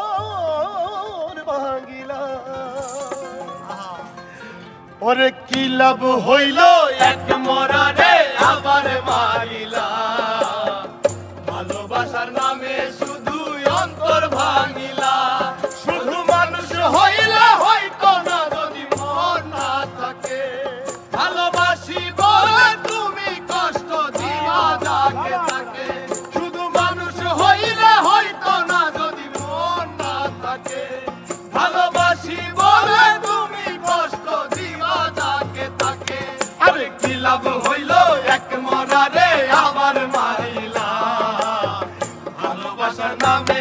অন্তর ভাঙিলা ওরে কি লাভ হইল এক মরারে আবার মারিলা ভালোবাসার নামে শুধু অন্তর ভাঙিলা শুধু মানুষ হইলে হয়তো না যদি মন না থাকে ভালোবাসি বলে তুমি কষ্ট দিবা যাকে থাকে শুধু মানুষ হইলে হয়তো না যদি মন না থাকে ভালোবাসি বলে তুমি কষ্ট দিবা যাকে থাকে আরে কি লাভ হইল এক মরারে আবার মারিলা ভালোবাসার নামে